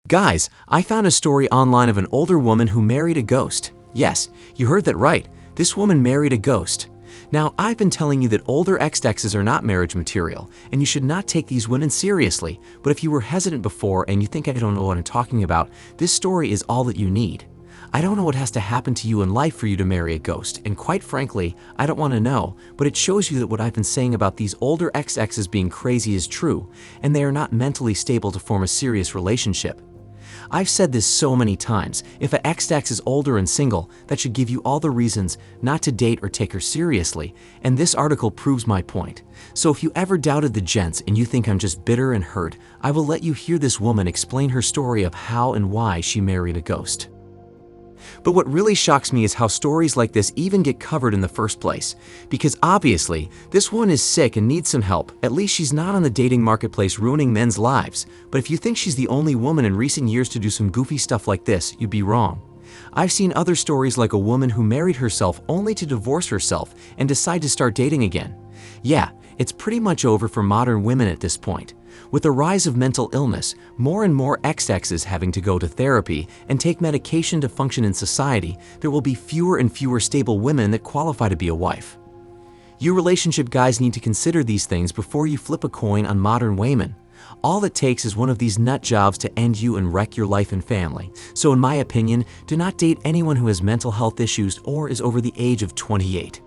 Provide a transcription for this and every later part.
Guys, I found a story online of an older woman who married a ghost. Yes, you heard that right. This woman married a ghost. Now, I've been telling you that older ex-exes are not marriage material, and you should not take these women seriously, but if you were hesitant before and you think I don't know what I'm talking about, this story is all that you need. I don't know what has to happen to you in life for you to marry a ghost, and quite frankly, I don't want to know, but it shows you that what I've been saying about these older ex-exes being crazy is true, and they are not mentally stable to form a serious relationship. I've said this so many times, if an ex-ex is older and single, that should give you all the reasons not to date or take her seriously, and this article proves my point. So if you ever doubted the gents and you think I'm just bitter and hurt, I will let you hear this woman explain her story of how and why she married a ghost. But what really shocks me is how stories like this even get covered in the first place. Because obviously, this one is sick and needs some help. At least she's not on the dating marketplace ruining men's lives. But if you think she's the only woman in recent years to do some goofy stuff like this, you'd be wrong. I've seen other stories like a woman who married herself only to divorce herself and decide to start dating again. Yeah, it's pretty much over for modern women at this point. With the rise of mental illness, more and more ex-exes having to go to therapy and take medication to function in society, there will be fewer and fewer stable women that qualify to be a wife. You relationship guys need to consider these things before you flip a coin on modern women. All it takes is one of these nut jobs to end you and wreck your life and family. So in my opinion, do not date anyone who has mental health issues or is over the age of 28.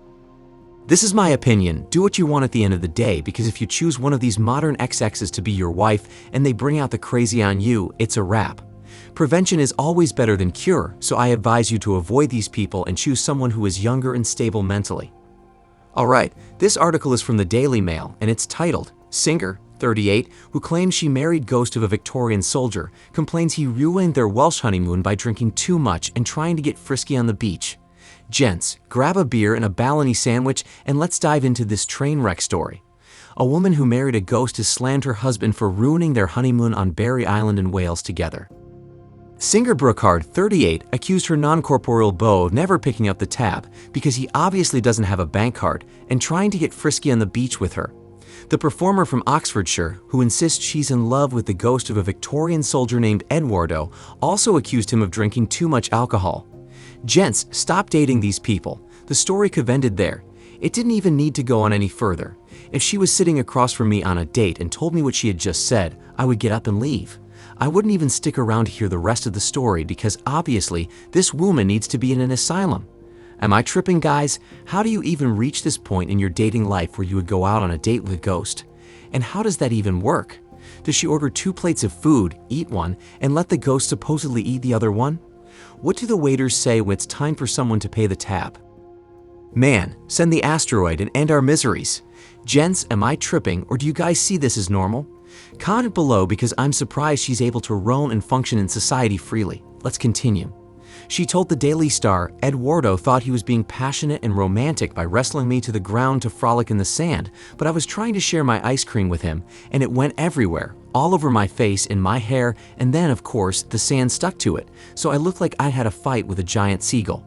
This is my opinion. Do what you want at the end of the day, because if you choose one of these modern ex-exes to be your wife and they bring out the crazy on you, it's a wrap. Prevention is always better than cure, so I advise you to avoid these people and choose someone who is younger and stable mentally. Alright, this article is from the Daily Mail and it's titled, Singer, 38, who claims she married ghost of a Victorian soldier, complains he ruined their Welsh honeymoon by drinking too much and trying to get frisky on the beach. Gents, grab a beer and a baloney sandwich and let's dive into this train wreck story. A woman who married a ghost has slammed her husband for ruining their honeymoon on Barry Island in Wales together. Singer Brookhard, 38, accused her non-corporeal beau of never picking up the tab because he obviously doesn't have a bank card and trying to get frisky on the beach with her. The performer from Oxfordshire, who insists she's in love with the ghost of a Victorian soldier named Eduardo, also accused him of drinking too much alcohol. Gents, stop dating these people. The story could have ended there. It didn't even need to go on any further. If she was sitting across from me on a date and told me what she had just said, I would get up and leave. I wouldn't even stick around to hear the rest of the story because obviously this woman needs to be in an asylum. Am I tripping, guys? How do you even reach this point in your dating life where you would go out on a date with a ghost? And how does that even work? Does she order 2 plates of food, eat one, and let the ghost supposedly eat the other one? What do the waiters say when it's time for someone to pay the tab? Man, send the asteroid and end our miseries. Gents, am I tripping or do you guys see this as normal? Comment below because I'm surprised she's able to roam and function in society freely. Let's continue. She told the Daily Star, Eduardo thought he was being passionate and romantic by wrestling me to the ground to frolic in the sand, but I was trying to share my ice cream with him, and it went everywhere, all over my face, in my hair, and then, of course, the sand stuck to it, so I looked like I had a fight with a giant seagull.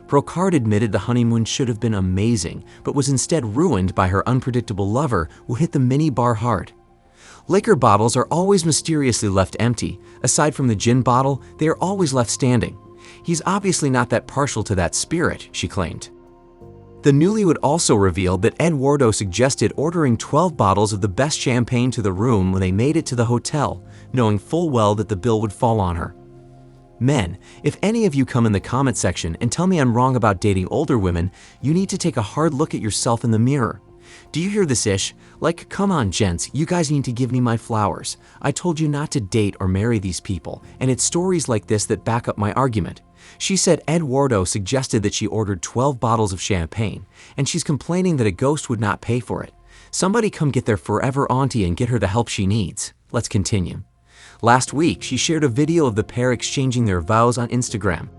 Brocard admitted the honeymoon should have been amazing, but was instead ruined by her unpredictable lover who hit the mini bar hard. Liquor bottles are always mysteriously left empty. Aside from the gin bottle, they are always left standing. He's obviously not that partial to that spirit, she claimed. The newlywed also revealed that Eduardo suggested ordering 12 bottles of the best champagne to the room when they made it to the hotel, knowing full well that the bill would fall on her. Men, if any of you come in the comment section and tell me I'm wrong about dating older women, you need to take a hard look at yourself in the mirror. Do you hear this ish? Like, come on, gents, you guys need to give me my flowers. I told you not to date or marry these people, and it's stories like this that back up my argument. She said Eduardo suggested that she ordered 12 bottles of champagne, and she's complaining that a ghost would not pay for it. Somebody come get their forever auntie and get her the help she needs. Let's continue. Last week, she shared a video of the pair exchanging their vows on Instagram.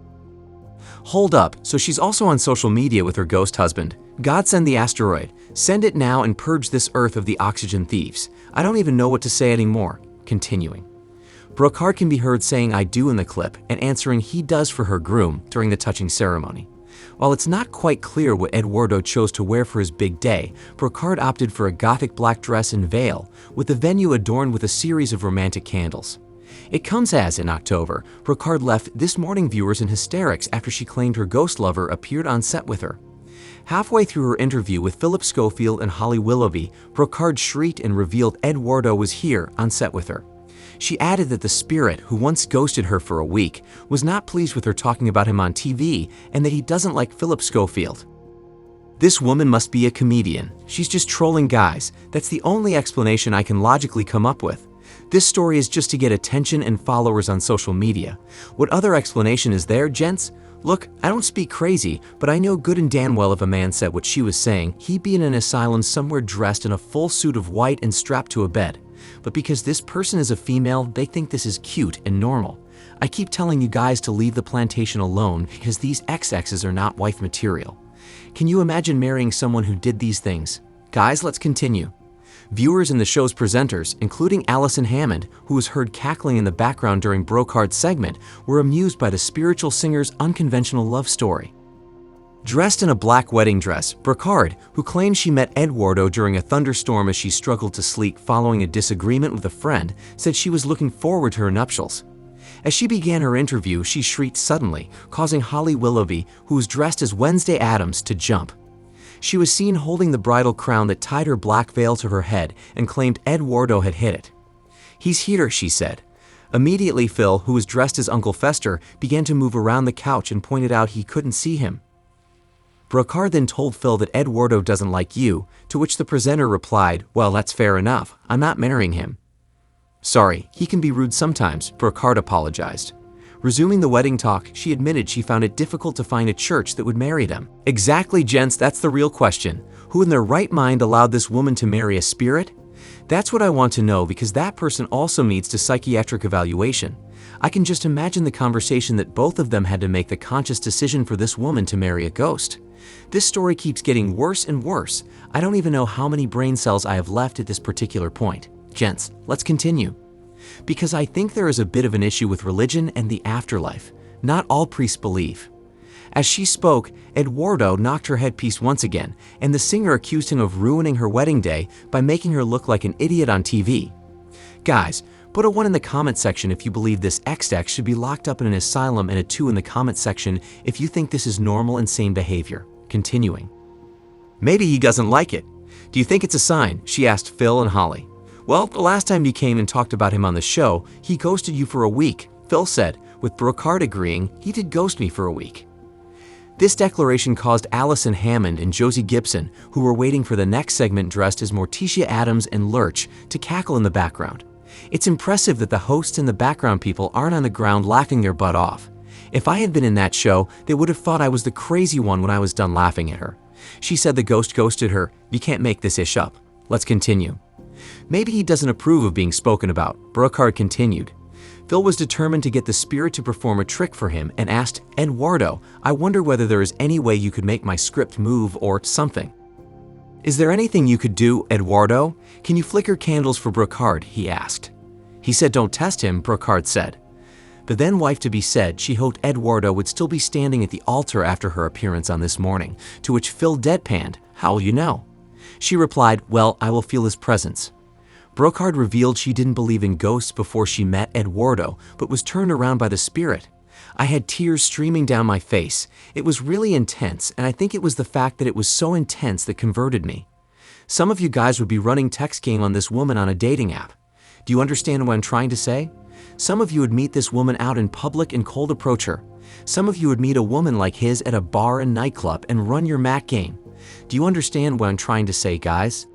Hold up, so she's also on social media with her ghost husband. God send the asteroid. Send it now and purge this earth of the oxygen thieves. I don't even know what to say anymore. Continuing. Brocard can be heard saying I do in the clip and answering he does for her groom during the touching ceremony. While it's not quite clear what Eduardo chose to wear for his big day, Brocard opted for a gothic black dress and veil, with the venue adorned with a series of romantic candles. It comes as, in October, Brocard left This Morning viewers in hysterics after she claimed her ghost lover appeared on set with her. Halfway through her interview with Philip Schofield and Holly Willoughby, Brocard shrieked and revealed Eduardo was here on set with her. She added that the spirit, who once ghosted her for a week, was not pleased with her talking about him on TV and that he doesn't like Philip Schofield. This woman must be a comedian. She's just trolling guys. That's the only explanation I can logically come up with. This story is just to get attention and followers on social media. What other explanation is there, gents? Look, I don't speak crazy, but I know good and damn well if a man said what she was saying, he'd be in an asylum somewhere dressed in a full suit of white and strapped to a bed. But because this person is a female, they think this is cute and normal. I keep telling you guys to leave the plantation alone because these XXs are not wife material. Can you imagine marrying someone who did these things? Guys, let's continue. Viewers and the show's presenters, including Allison Hammond, who was heard cackling in the background during Brocard's segment, were amused by the spiritual singer's unconventional love story. Dressed in a black wedding dress, Brocard, who claimed she met Eduardo during a thunderstorm as she struggled to sleep following a disagreement with a friend, said she was looking forward to her nuptials. As she began her interview, she shrieked suddenly, causing Holly Willoughby, who was dressed as Wednesday Addams, to jump. She was seen holding the bridal crown that tied her black veil to her head and claimed Eduardo had hit it. "He's here," she said. Immediately, Phil, who was dressed as Uncle Fester, began to move around the couch and pointed out he couldn't see him. Brocard then told Phil that Eduardo doesn't like you, to which the presenter replied, "Well, that's fair enough. I'm not marrying him." "Sorry, he can be rude sometimes," Brocard apologized. Resuming the wedding talk, she admitted she found it difficult to find a church that would marry them. Exactly, gents, that's the real question. Who in their right mind allowed this woman to marry a spirit? That's what I want to know, because that person also needs to psychiatric evaluation. I can just imagine the conversation that both of them had to make the conscious decision for this woman to marry a ghost. This story keeps getting worse and worse. I don't even know how many brain cells I have left at this particular point. Gents, let's continue. Because I think there is a bit of an issue with religion and the afterlife. Not all priests believe. As she spoke, Eduardo knocked her headpiece once again, and the singer accused him of ruining her wedding day by making her look like an idiot on TV. Guys, put a 1 in the comment section if you believe this XX should be locked up in an asylum, and a 2 in the comment section if you think this is normal and sane behavior. Continuing. Maybe he doesn't like it. Do you think it's a sign? She asked Phil and Holly. Well, the last time you came and talked about him on the show, he ghosted you for a week, Phil said, with Brocard agreeing he did ghost me for a week. This declaration caused Allison Hammond and Josie Gibson, who were waiting for the next segment dressed as Morticia Addams and Lurch, to cackle in the background. It's impressive that the hosts and the background people aren't on the ground laughing their butt off. If I had been in that show, they would have thought I was the crazy one when I was done laughing at her. She said the ghost ghosted her. You can't make this ish up. Let's continue. Maybe he doesn't approve of being spoken about, Brocard continued. Phil was determined to get the spirit to perform a trick for him and asked, Eduardo, I wonder whether there is any way you could make my script move or something. Is there anything you could do, Eduardo? Can you flicker candles for Brocard? He asked. He said don't test him, Brocard said. The then-wife-to-be said she hoped Eduardo would still be standing at the altar after her appearance on This Morning, to which Phil deadpanned, how will you know? She replied, well, I will feel his presence. Brocard revealed she didn't believe in ghosts before she met Eduardo, but was turned around by the spirit. I had tears streaming down my face. It was really intense, and I think it was the fact that it was so intense that converted me. Some of you guys would be running text game on this woman on a dating app. Do you understand what I'm trying to say? Some of you would meet this woman out in public and cold approach her. Some of you would meet a woman like his at a bar and nightclub and run your Mac game. Do you understand what I'm trying to say, guys?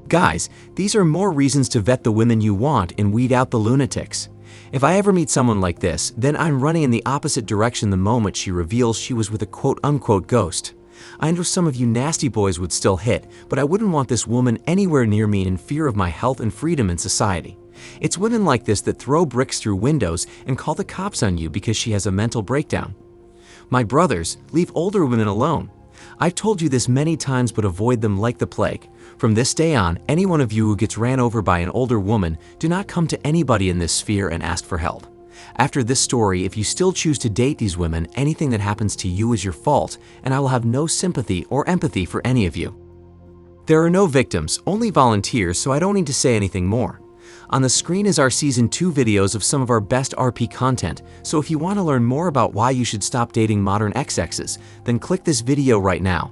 Guys, these are more reasons to vet the women you want and weed out the lunatics. If I ever meet someone like this, then I'm running in the opposite direction the moment she reveals she was with a quote-unquote ghost. I know some of you nasty boys would still hit, but I wouldn't want this woman anywhere near me in fear of my health and freedom in society. It's women like this that throw bricks through windows and call the cops on you because she has a mental breakdown. My brothers, leave older women alone. I've told you this many times, but avoid them like the plague. From this day on, any one of you who gets ran over by an older woman, do not come to anybody in this sphere and ask for help. After this story, if you still choose to date these women, anything that happens to you is your fault, and I will have no sympathy or empathy for any of you. There are no victims, only volunteers, so I don't need to say anything more. On the screen is our Season 2 videos of some of our best RP content, so if you want to learn more about why you should stop dating modern exes, then click this video right now.